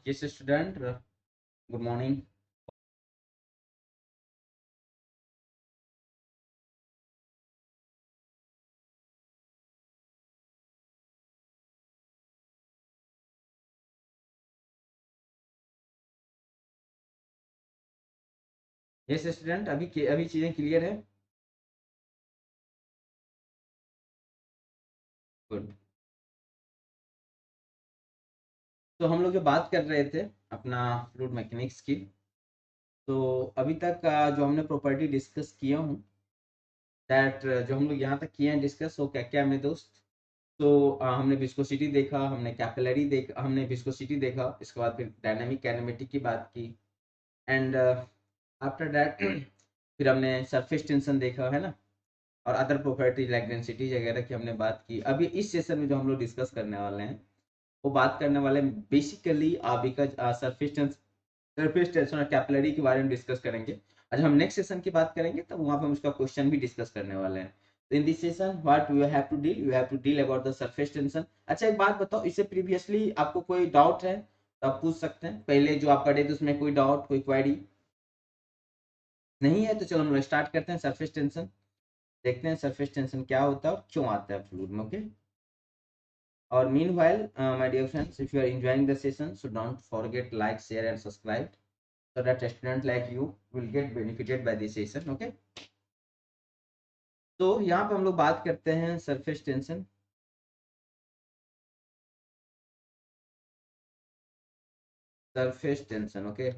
Yes, student. Good morning. Yes, student. अभी चीजें clear है. गुड. तो हम लोग जो बात कर रहे थे अपना फ्लूइड मैकेनिक्स की, तो अभी तक जो हमने प्रॉपर्टी डिस्कस किया हूँ, दैट जो हम लोग यहाँ तक किए हैं डिस्कस, वो क्या क्या है मेरे दोस्त. तो हमने विस्कोसिटी देखा, हमने कैपिलरी देखा, हमने विस्कोसिटी देखा, इसके बाद फिर डायनामिक काइनेमेटिक की बात की. एंड आफ्टर दैट फिर हमने सरफेस टेंशन देखा है ना, और अदर प्रॉपर्टी लाइक डेंसिटी वगैरह की हमने बात की. अभी इस सेशन में जो हम लोग डिस्कस करने वाले हैं, वो बात करने वाले हैं बेसिकली बिकॉज सरफेस टेंशन और कैपिलरी के बारे में डिस्कस करेंगे. आज हम नेक्स्ट सेशन की बात करेंगे तब वहां पे हम उसका क्वेश्चन भी डिस्कस करने वाले हैं. तो in this session what you have to deal about the surface tension. अच्छा, एक बात बताओ, इससे प्रीवियसली आपको कोई डाउट है तो आप पूछ सकते हैं. पहले जो आप पढ़े थे उसमें कोई डाउट, कोई क्वेरी नहीं है तो चलो हम लोग स्टार्ट करते हैं. सरफेस टेंशन देखते हैं, सरफेस टेंशन क्या होता है और क्यों आता है फ्लूइड में. ओके. और meanwhile, my dear friends, if you are enjoying the session, so don't forget like, share, and subscribe so that a student like you will get benefited by this session. Okay. तो यहाँ पे हम लोग बात करते हैं surface tension. Surface tension. Okay.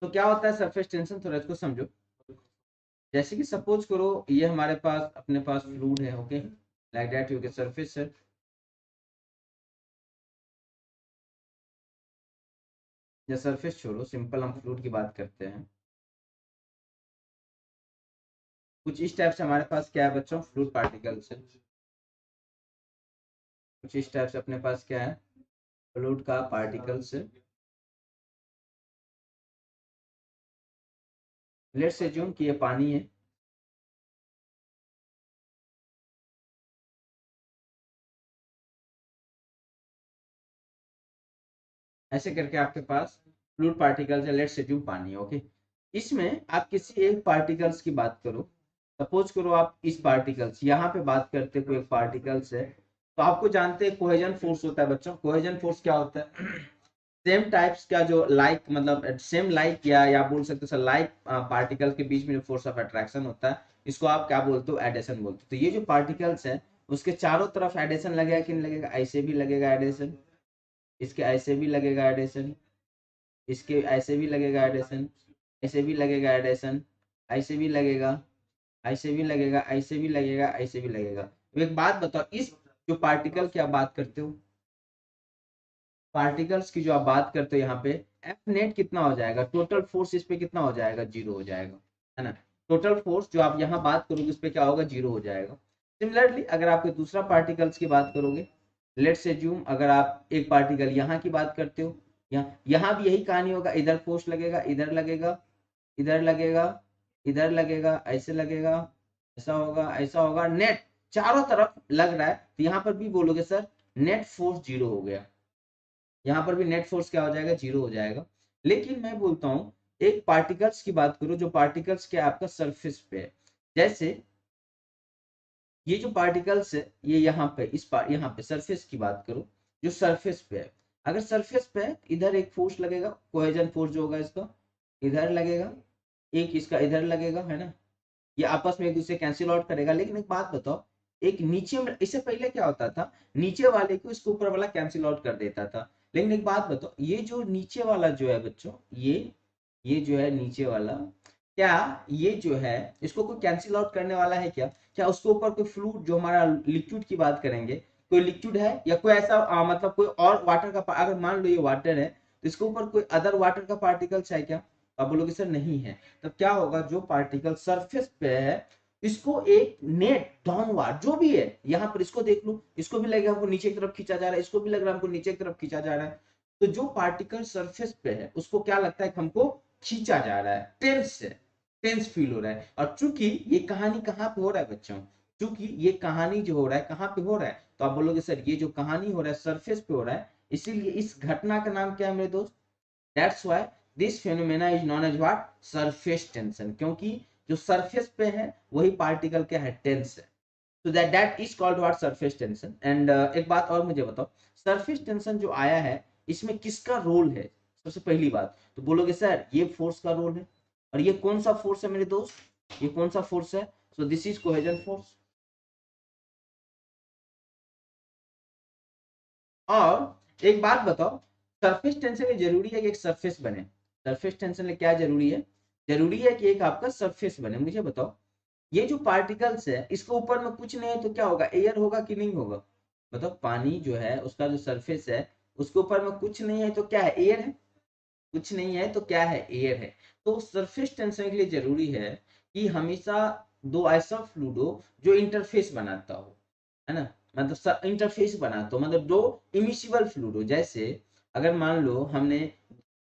तो क्या होता है सरफेस टेंशन, थोड़ा इसको समझो. जैसे कि सपोज करो ये हमारे पास अपने पास फ्लूइड है. ओके. लाइक दैट यू के सरफेस है. या सरफेस छोड़ो, सिंपल हम फ्लूइड की बात करते हैं. कुछ इस टाइप से हमारे पास क्या है बच्चों, फ्लूइड पार्टिकल्स है. कुछ इस टाइप से अपने पास क्या है, फ्लूइड का पार्टिकल्स है. लेट्स एज्यूम कि ये पानी है. ऐसे करके आपके पास फ्लूइड पार्टिकल्स है. लेट्स एज्यूम पानी है. ओके. इसमें आप किसी एक पार्टिकल्स की बात करो. सपोज करो आप इस पार्टिकल्स यहाँ पे बात करते कोई एक पार्टिकल्स है. तो आपको जानते हैं कोहेजन फोर्स होता है बच्चों. कोहेजन फोर्स क्या होता है? सेम टाइप्स का जो लाइक मतलब सेम लाइक या बोल सकते हो लाइक पार्टिकल के बीच में जो फोर्स ऑफ अट्रैक्शन होता है, इसको आप क्या बोलते हो, एडेशन बोलते हो. तो ये जो पार्टिकल्स है उसके चारों तरफ एडेशन लगेगा कि नहीं लगेगा? ऐसे भी लगेगा एडेशन, इसके ऐसे भी लगेगा एडेशन, इसके ऐसे भी लगेगा एडेशन, ऐसे भी लगेगा एडेशन, ऐसे भी लगेगा, ऐसे भी लगेगा, ऐसे भी लगेगा, ऐसे भी लगेगा. तो एक बात बताओ, इस जो पार्टिकल की आप बात करते हो, पार्टिकल्स की जो आप बात करते हो यहाँ पे, एफ नेट कितना हो जाएगा? टोटल फोर्स इस पे कितना हो जाएगा? जीरो हो जाएगा, है ना. टोटल फोर्स जो आप यहाँ बात करोगे उस पे क्या होगा? जीरो हो जाएगा. सिमिलरली अगर आप कोई दूसरा पार्टिकल्स की बात करोगे, लेट्स एज्यूम अगर आप एक पार्टिकल यहाँ की बात करते हो, यहाँ भी यही कहानी होगा. इधर फोर्स लगेगा, इधर लगेगा, इधर लगेगा, इधर लगेगा, ऐसे लगेगा, ऐसा होगा, ऐसा होगा, नेट चारों तरफ लग रहा है. तो यहाँ पर भी बोलोगे सर नेट फोर्स जीरो हो गया. यहाँ पर भी नेट फोर्स क्या हो जाएगा? जीरो हो जाएगा. लेकिन मैं बोलता हूँ एक पार्टिकल्स की बात करो जो पार्टिकल्स क्या आपका सरफेस पे है. जैसे ये जो पार्टिकल्स है ये यहाँ पे यहाँ पे सरफेस की बात करो, जो सरफेस पे है. अगर सरफेस पे है इधर एक फोर्स लगेगा, कोहेजन फोर्स जो होगा इसका इधर लगेगा, एक इसका इधर लगेगा, है ना. ये आपस में एक दूसरे कैंसिल आउट करेगा. लेकिन एक बात बताओ, एक नीचे में इससे पहले क्या होता था, नीचे वाले को इसके ऊपर वाला कैंसिल आउट कर देता था. लेकिन एक बात बताओ, ये जो नीचे वाला जो है बच्चों, ये जो है नीचे वाला, क्या ये जो है इसको कोई कैंसिल आउट करने वाला है क्या? क्या उसके ऊपर कोई फ्लूइड जो हमारा लिक्विड की बात करेंगे, कोई लिक्विड है या कोई ऐसा मतलब कोई और वाटर का, अगर मान लो ये वाटर है तो इसके ऊपर कोई अदर वाटर का पार्टिकल्स है क्या? आप बोलोगे सर नहीं है. तब क्या होगा, जो पार्टिकल सरफेस पे है इसको एक नेट डाउनवर्ड जो भी है, यहाँ पर इसको देख लो, इसको भी लगेगा हमको नीचे की तरफ खींचा जा रहा है, इसको भी लग रहा है हमको नीचे की तरफ खींचा जा रहा है. तो जो पार्टिकल सरफेस पे है उसको क्या लगता है कि हमको खींचा जा रहा है, टेंस है, टेंस फील हो रहा है। और चूंकि ये कहानी कहाँ पे हो रहा है बच्चों, चूंकि ये कहानी जो हो रहा है कहाँ पे हो रहा है, तो आप बोलोगे सर ये जो कहानी हो रहा है सरफेस पे हो रहा है, इसीलिए इस घटना का नाम क्या है मेरे दोस्त, that's why this phenomena is known as what, surface tension. क्योंकि जो सरफेस पे है वही पार्टिकल क्या है, टेंस है। तो that is called what, surface tension. And एक बात और मुझे बताओ, सरफेस टेंशन जो आया है इसमें किसका रोल है, सबसे पहली बात तो बोलोगे सर ये फोर्स का रोल है। और ये कौन सा फोर्स है मेरे दोस्त, ये कौन सा फोर्स है, so this is cohesion force. और एक बात बताओ, सरफेस टेंशन में जरूरी है कि एक सरफेस बने, सरफेस टेंशन में क्या जरूरी है, जरूरी है कि एक आपका सरफेस बने। मुझे बताओ ये जो पार्टिकल्स है इसके ऊपर में कुछ नहीं है तो क्या होगा, एयर होगा कि नहीं होगा, मतलब पानी जो है उसका जो सरफेस है उसके ऊपर में कुछ नहीं है तो क्या है, एयर है। कुछ नहीं है तो क्या है, एयर है। तो सरफेस टेंशन के लिए जरूरी है कि हमेशा दो ऐसा फ्लूइड हो जो इंटरफेस बनाता हो, है ना, मतलब इंटरफेस बनाता हो, मतलब दो इमिसिबल फ्लूइड हो। जैसे अगर मान लो हमने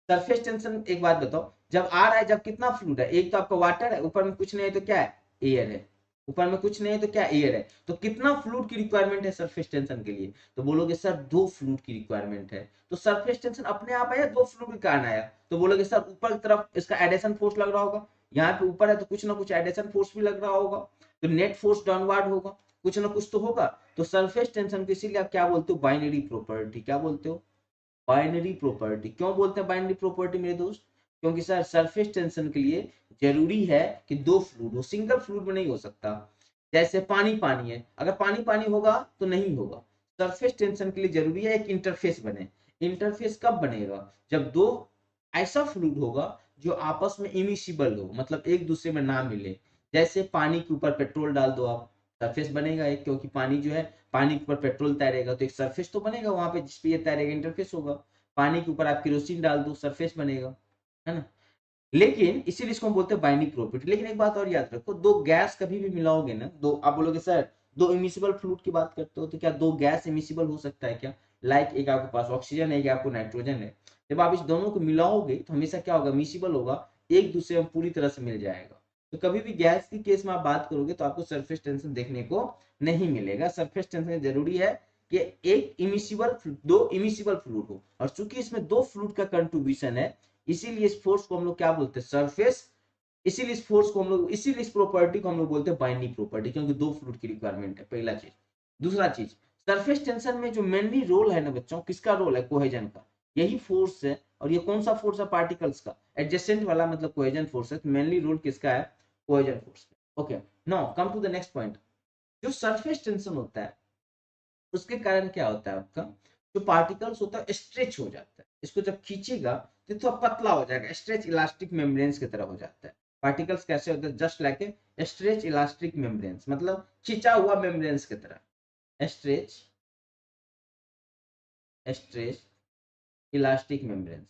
सरफेस टेंशन, एक बात बताओ, जब आ रहा है जब कितना फ्लूइड है, एक तो आपका वाटर है, ऊपर में कुछ नहीं है तो क्या है, एयर है। ऊपर में कुछ नहीं है तो क्या, एयर है। तो कितना फ्लूइड की रिक्वायरमेंट है सरफेस टेंशन के लिए, तो बोलोगे सर दो फ्लूइड की रिक्वायरमेंट है। तो सरफेस टेंशन अपने आप आया, दो फ्लूइड के कारण आया। तो बोलोगे सर ऊपर की तरफ इसका एडेशन फोर्स लग रहा होगा, यहाँ पे ऊपर है तो कुछ ना कुछ एडेशन फोर्स भी लग रहा होगा, तो नेट फोर्स डाउनवर्ड होगा, कुछ ना कुछ तो होगा। तो सरफेस टेंशन को इसीलिए आप क्या बोलते हो, बाइनरी प्रॉपर्टी, क्या बोलते हो, बाइनरी प्रॉपर्टी। क्यों बोलते हैं बाइनरी प्रॉपर्टी मेरे दोस्त, क्योंकि सर सरफेस टेंशन के लिए जरूरी है कि दो फ्लूइड हो, सिंगल फ्लूइड में नहीं हो सकता। जैसे पानी पानी है, अगर पानी पानी होगा तो नहीं होगा। सरफेस टेंशन के लिए जरूरी है एक इंटरफेस बने। इंटरफेस कब बनेगा, जब दो ऐसा फ्लूइड होगा जो आपस में इमिसिबल हो, मतलब एक दूसरे में ना मिले। जैसे पानी के ऊपर पेट्रोल डाल दो आप, सरफेस बनेगा एक, क्योंकि पानी जो है, पानी के ऊपर पेट्रोल तैरेगा तो एक सरफेस तो बनेगा वहां पे जिसपे ये तैरेगा, इंटरफेस होगा। पानी के ऊपर आप केरोसिन डाल दो, सरफेस बनेगा, है ना। लेकिन इसीलिए इसको हम बोलते हैं बाइंडिंग प्रॉपर्टी। लेकिन एक बात और याद रखो, दो गैस कभी भी मिलाओगे ना, दो आप बोलोगे सर दो इमिसिबल फ्लूइड की बात करते हो तो क्या दो गैस इमिसिबल हो सकता है क्या, लाइक एक आपके पास ऑक्सीजन है, एक आपको नाइट्रोजन है। जब आप इस दोनों को मिलाओगे तो हमेशा क्या होगा, मिसिबल होगा, एक दूसरे में पूरी तरह से मिल जाएगा। तो कभी भी गैस की केस में आप बात करोगे तो आपको सरफेस टेंशन देखने को नहीं मिलेगा। सरफेस टेंशन जरूरी है कि एक इमिसिबल, दो इमिसिबल फ्लूइड हो, और चूंकि इसमें दो फ्लूइड का कंट्रीब्यूशन है, इसीलिए इस फोर्स को हम लोग क्या बोलते हैं, सरफेस। इसीलिए इस फोर्स को हम लोग, इसीलिए इस प्रॉपर्टी को हम लोग बोलते हैं बाइंडिंग प्रॉपर्टी, क्योंकि दो फ्लूइड की रिक्वायरमेंट है, पहला चीज। दूसरा चीज, सरफेस टेंशन में जो मेनली रोल है ना बच्चों, किसका रोल है, कोहेजन का। यही फोर्स है, और ये कौन सा फोर्स है, पार्टिकल्स का एडजेसेंट वाला, मतलब कोहेजन फोर्स है। मेनली रोल किसका है, cohesion force. Okay, now come to the next point. जो सरफेस टेंशन होता है उसके कारण क्या होता है आपका, जो पार्टिकल्स होता है स्ट्रेच हो जाता है, इसको जब खींचेगा तो थोड़ा पतला हो जाएगा, स्ट्रेच इलास्टिक मेम्ब्रेन्स की तरह हो जाता है। पार्टिकल्स कैसे होते हैं, just like a stretch elastic membranes, मतलब खींचा हुआ मेम्ब्रेन्स की तरह, स्ट्रेच, स्ट्रेच इलास्टिक मेम्ब्रेन्स।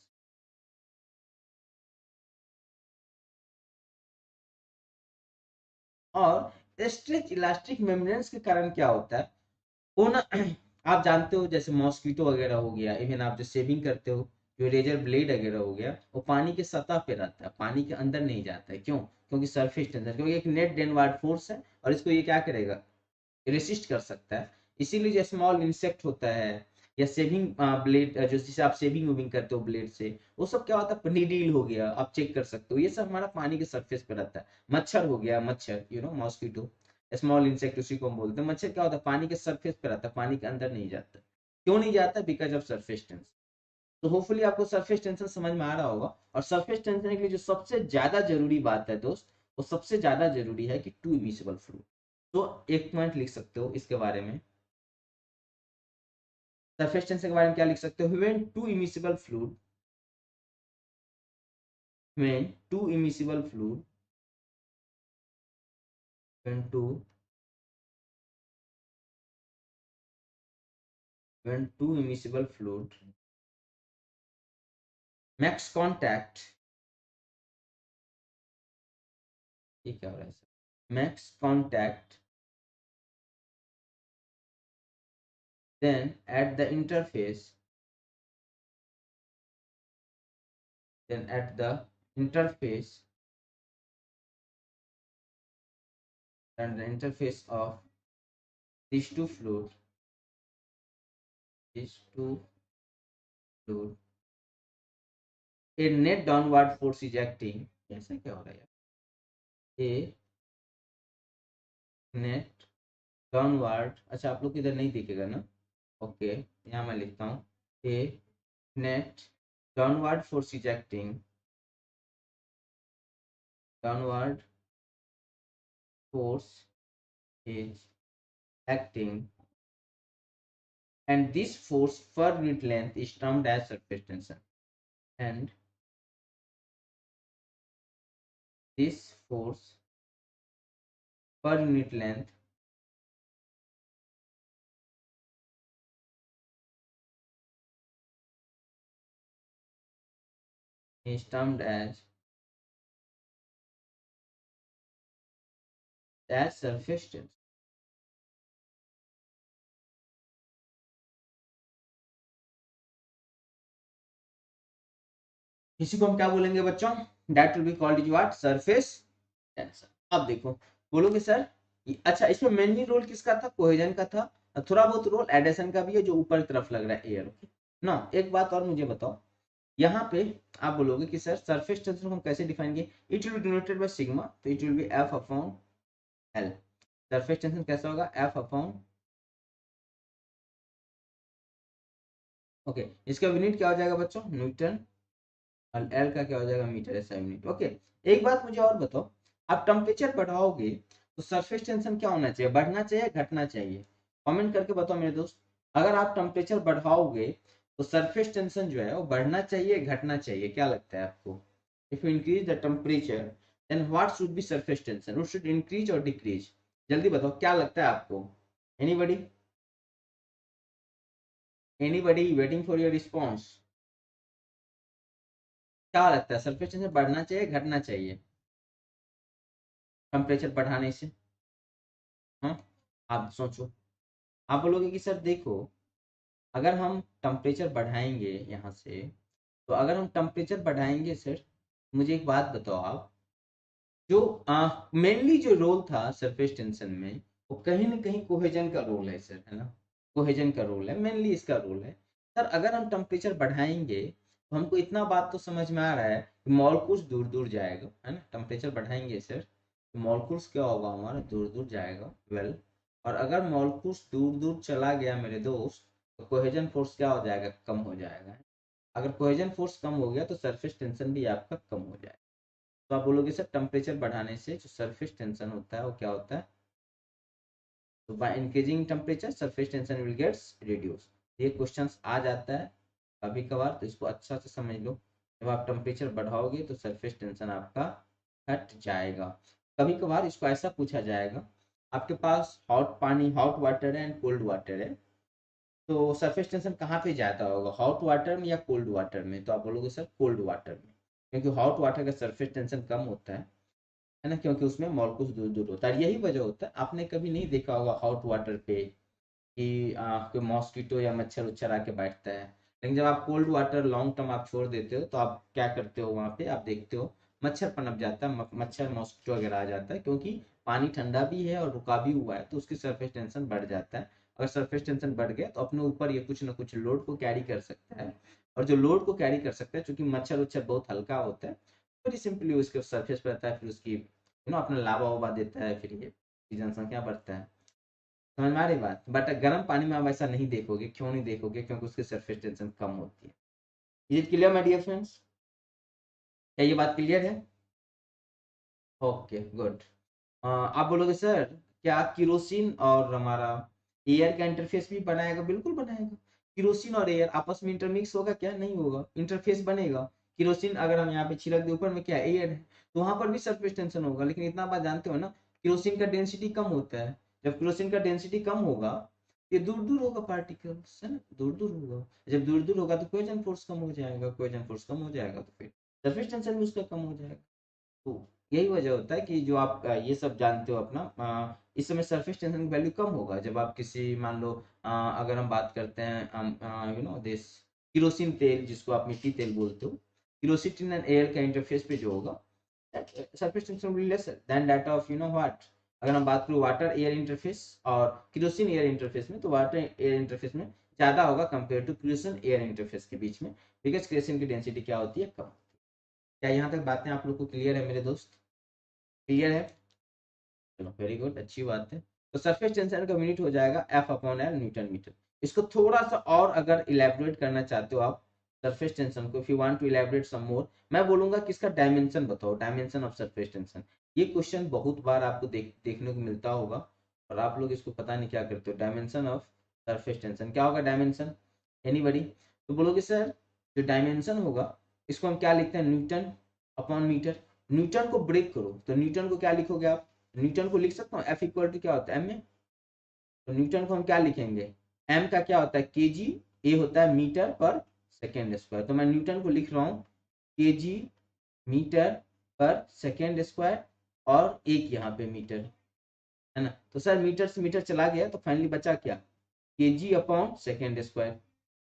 और स्ट्रेच इलास्टिक मेम्ब्रेन्स के कारण क्या होता है, वो ना आप जानते हो जैसे मॉस्किटो वगैरह हो गया, इवन आप जो शेविंग करते हो, जो रेजर ब्लेड वगैरह हो गया, वो पानी के सतह पे रहता है, पानी के अंदर नहीं जाता है। क्यों, क्योंकि सरफेस टेंशन, क्योंकि एक नेट डेनवार्ड फोर्स है और इसको ये क्या करेगा, रेसिस्ट कर सकता है। इसीलिए जो स्मॉल इंसेक्ट होता है, या सेविंग ब्लेड, जो जिसे आप सेविंग वेविंग करते हो ब्लेड से, वो सब क्या होता है, नीडल हो गया, आप चेक कर सकते हो, ये सब हमारा पानी के सरफेस पे रहता है। मच्छर हो गया, मच्छर मॉस्किटो, स्मॉल इंसेक्ट उसी को हम बोलते हैं। मच्छर क्या होता है, पानी के सरफेस पे रहता है, पानी के अंदर नहीं जाता। क्यों नहीं जाता, बिकॉज ऑफ सरफेस टेंशन। तो होपफुली आपको सरफेस टेंशन समझ में आ रहा होगा। और सरफेस टेंशन के लिए जो सबसे ज्यादा जरूरी बात है दोस्त, वो सबसे ज्यादा जरूरी है कि टू इमिसिबल फ्लूइड। तो एक पॉइंट लिख सकते हो इसके बारे में, सरफेस टेंशन के बारे में क्या लिख सकते हो, when two immiscible fluid, when two immiscible fluid, when two, when two immiscible fluid makes contact, ये क्या हो रहा है sir, makes contact, then at the interface, then at the interface and the interface of these two fluid a net downward force is acting. ऐसा क्या हो रहा है? A net downward, अच्छा आप लोग इधर नहीं दिखेगा ना, ओके यहाँ मैं लिखता हूँ A net downward force is acting, downward force is acting, and this force per unit length is termed as surface tension, and this force per unit length is termed as surface tension. इसी को हम क्या बोलेंगे बच्चों? That will be called is what? Surface tension. अब देखो बोलोगे sir अच्छा इसमें मेनली रोल किसका था? कोहेजन का था, थोड़ा बहुत रोल एडिशन का भी है जो ऊपर की तरफ लग रहा है एयर ना। एक बात और मुझे बताओ, यहाँ पे आप बोलोगे कि सर सरफेस टेंशन को हम कैसे डिफाइन किए? It will be denoted by sigma, तो it will be F upon L. Surface tension कैसा होगा? एफ अपॉन, ओके इसका यूनिट क्या हो जाएगा बच्चों? न्यूटन, और एल का क्या हो जाएगा? Metre SI unit. ओके एक बात मुझे और बताओ, आप टेम्परेचर बढ़ाओगे तो सरफेस टेंशन क्या होना चाहिए? बढ़ना चाहिए, घटना चाहिए? कमेंट करके बताओ मेरे दोस्त। अगर आप टेम्परेचर बढ़ाओगे तो सरफेस टेंशन जो है वो बढ़ना चाहिए, घटना चाहिए? क्या लगता है आपको? If you increase the temperature then what should be surface tension? It should increase और डिक्रीज? जल्दी बताओ क्या लगता है आपको? Anybody? Anybody waiting for your response? क्या लगता है सरफेस टेंशन बढ़ना चाहिए, घटना चाहिए टेम्परेचर बढ़ाने से? हाँ आप सोचो। आप बोलोगे कि सर देखो अगर हम टेम्परेचर बढ़ाएंगे यहाँ से, तो अगर हम टेम्परेचर बढ़ाएंगे सर, मुझे एक बात बताओ आप, जो मेनली जो रोल था सरफेस टेंशन में वो कहीं ना कहीं कोहेजन का रोल है सर, है ना? कोहेजन का रोल है, मेनली इसका रोल है। सर अगर हम टेम्परेचर बढ़ाएंगे तो हमको इतना बात तो समझ में आ रहा है कि मॉलिक्यूल्स दूर दूर जाएगा, है ना? टेम्परेचर बढ़ाएंगे सर तो मॉलिक्यूल्स क्या होगा? हमारा दूर दूर जाएगा, वेल और अगर मॉलिक्यूल्स दूर दूर चला गया मेरे दोस्त तो कोहेजन फोर्स क्या हो जाएगा? कम हो जाएगा। अगर कोहेजन फोर्स कम हो गया तो सरफेस टेंशन भी आपका कम हो जाएगा। तो आप बोलोगे सर टेम्परेचर बढ़ाने से जो सरफेस टेंशन होता है वो क्या होता है? तो by increasing temperature surface tension will gets reduce. ये क्वेश्चंस आ जाता है कभी कभार, तो इसको अच्छा से समझ लो। जब आप टेम्परेचर बढ़ाओगे तो सरफेस टेंशन आपका हट जाएगा। कभी कभार इसको ऐसा पूछा जाएगा, आपके पास हॉट पानी, हॉट वाटर है एंड कोल्ड वाटर है, तो सरफेस टेंशन कहाँ पे जाता होगा? हॉट वाटर में या कोल्ड वाटर में? तो आप बोलोगे सर कोल्ड वाटर में, क्योंकि हॉट वाटर का सरफेस टेंशन कम होता है ना, क्योंकि उसमें मॉलिक्यूल्स दूर दूर होता है। यही वजह होता है, आपने कभी नहीं देखा होगा हॉट वाटर पे कि कोई मॉस्किटो या मच्छर उच्छर आके बैठता है, लेकिन जब आप कोल्ड वाटर लॉन्ग टर्म आप छोड़ देते हो तो आप क्या करते हो? वहां पे आप देखते हो मच्छर पनप जाता है, मच्छर मॉस्किटो वगैरह आ जाता है, क्योंकि पानी ठंडा भी है और रुका भी हुआ है, तो उसकी सरफेस टेंशन बढ़ जाता है। अगर सरफेस टेंशन बढ़ गया तो अपने ऊपर ये कुछ ना कुछ लोड को कैरी कर सकता है, और जो लोड को कैरी कर सकता है, चूंकि मच्छर उच्छर बहुत हल्का होता है, वेरी सिंपली उसके सरफेस पे रहता है, फिर उसकी अपना लावा वावा देता है, फिर ये जनसंख्या बढ़ता है। समझ में आ रही बात? बट गर्म पानी में आप ऐसा नहीं देखोगे। क्यों नहीं देखोगे? क्योंकि उसकी सरफेस टेंशन कम होती है। ये क्लियर माय डियर फ्रेंड्स? क्या ये बात क्लियर है? Okay good. आप बोलोगे सर क्या किरोसिन और हमारा एयर का इंटरफेस भी बनाएगा? बिल्कुल बनाएगा। किरोसिन और एयर आपस में इंटरमिक्स होगा क्या? नहीं होगा, इंटरफेस बनेगा। किरोसिन अगर हम यहाँ पे छिड़क दे, ऊपर में क्या एयर है, तो वहां पर भी सरफेस टेंशन होगा, लेकिन इतना बात जानते हो ना, किरोसिन का डेंसिटी कम होता है। जब किरोसिन का डेंसिटी कम होगा, ये दूर दूर होगा पार्टिकल्स, है ना? दूर दूर होगा। जब दूर दूर होगा तो कोहेजन फोर्स कम हो जाएगा, कोहेजन फोर्स कम हो जाएगा तो फिर सरफेस टेंशन भी उसका कम हो जाएगा। तो यही वजह होता है कि जो आप ये सब जानते हो अपना, इस समय सरफेस टेंशन की वैल्यू कम होगा जब आप किसी मान लो अगर हम बात करते हैं यू नो दिस किरोसिन तेल, जिसको आप मिट्टी तेल बोलते हो, क्यूरोसिटी एंड एयर का इंटरफेस पे जो होगा surface tension will be lesser than that of what. अगर हम बात करें वाटर एयर इंटरफेस और क्यूरोसिन एयर इंटरफेस में, तो वाटर एयर इंटरफेस में ज्यादा होगा कंपेयर टू क्यूरोसिन एयर इंटरफेस के बीच में, बिकॉज क्यूरोसिन की डेंसिटी क्या होती है, कम। क्या यहाँ तक बातें आप लोग को क्लियर है मेरे दोस्त? क्लियर है? चलो वेरी गुड, अच्छी बात है। तो सरफेस टेंशन का यूनिट हो जाएगा F upon L newton metre. इसको थोड़ा सा और अगर इलेबोरेट करना चाहते हो आप सरफेस टेंशन को, if you want to elaborate some more, मैं बोलूंगा कि इसका डायमेंशन बताओ, डायमेंशन ऑफ सरफेस टेंशन। ये क्वेश्चन बहुत बार आपको देखने को मिलता होगा और आप लोग इसको पता नहीं क्या करते हो। डायमेंशन ऑफ सरफेस टेंशन क्या होगा? Dimension anybody? तो बोलोगे सर जो डायमेंशन होगा इसको हम क्या लिखते हैं, न्यूटन अपॉन मीटर। न्यूटन को ब्रेक करो तो न्यूटन को क्या लिखोगे आप? न्यूटन को लिख सकता हूँ एफ इक्वल टू क्या होता है, एम में। तो न्यूटन को हम क्या लिखेंगे, एम का क्या होता है, केजी, ए होता है मीटर पर सेकेंड स्क्वायर। तो मैं न्यूटन को लिख रहा हूँ केजी मीटर पर सेकेंड स्क्वायर और एक यहाँ पे मीटर है ना। तो सर मीटर से मीटर चला गया तो फाइनली बचा क्या, KG upon second square.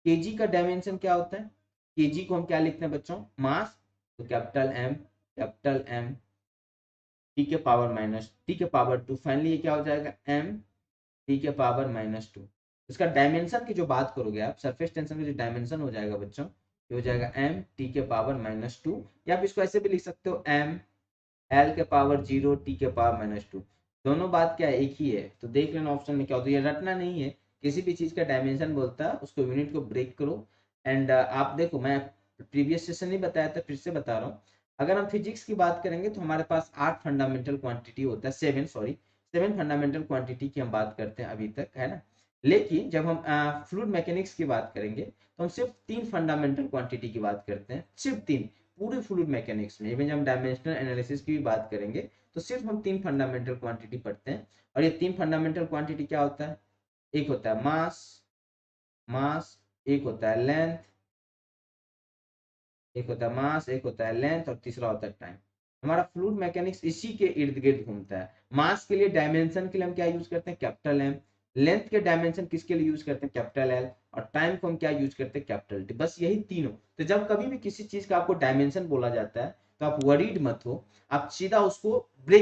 KG का डायमेंशन क्या होता है, केजी को हम क्या लिखते हैं बच्चों, मास। तो कैपिटल एम टी के पावर माइनस टी के पावर 2, फाइनली ये क्या हो जाएगा, एम टी के पावर -2। इसका डायमेंशन की जो बात करोगे आप, सरफेस टेंशन का जो डायमेंशन हो जाएगा बच्चों, ये हो जाएगा एम टी के पावर -2, या आप इसको ऐसे भी लिख सकते हो एम एल के पावर 0 टी के पावर -2। दोनों बात क्या है, एक ही है। तो देख लेना ऑप्शन में क्या होता है, ये रटना नहीं है। किसी भी चीज का डायमेंशन बोलता है उसको यूनिट को ब्रेक करो। एंड आप देखो, मैं प्रीवियस सेशन नहीं बताया था, फिर से बता रहा हूँ। अगर हम फिजिक्स की बात करेंगे तो हमारे पास 8 फंडामेंटल क्वांटिटी होता है, 7 फंडामेंटल क्वांटिटी की हम बात करते हैं अभी तक, है ना। लेकिन जब हम फ्लूइड मैकेनिक्स की बात करेंगे तो हम सिर्फ 3 फंडामेंटल क्वांटिटी की बात करते हैं, सिर्फ 3 पूरे फ्लूइड मैकेनिक्स में। इवन जब हम डायमेंशनल एनालिसिस की भी बात करेंगे तो सिर्फ हम 3 फंडामेंटल क्वांटिटी पढ़ते हैं। और ये 3 फंडामेंटल क्वांटिटी क्या होता है, एक होता है मास, एक होता है लेंथ, एक होता है लेंथ और तीसरा होता है टाइम। हमारा फ्लूइड मैकेनिक्स इसी के इर्द गिर्द घूमता है। मास के लिए डायमेंशन के लिए हम क्या यूज करते हैं, कैपिटल एम। लेंथ के डायमेंशन किसके लिए यूज करते हैं, कैपिटल एल। और टाइम को हम क्या यूज करते हैं, कैपिटल टी। बस यही तीनों। तो जब कभी भी किसी चीज का आपको डायमेंशन बोला जाता है तो आप वरीड मत हो, आप सीधा उसको ब्रेक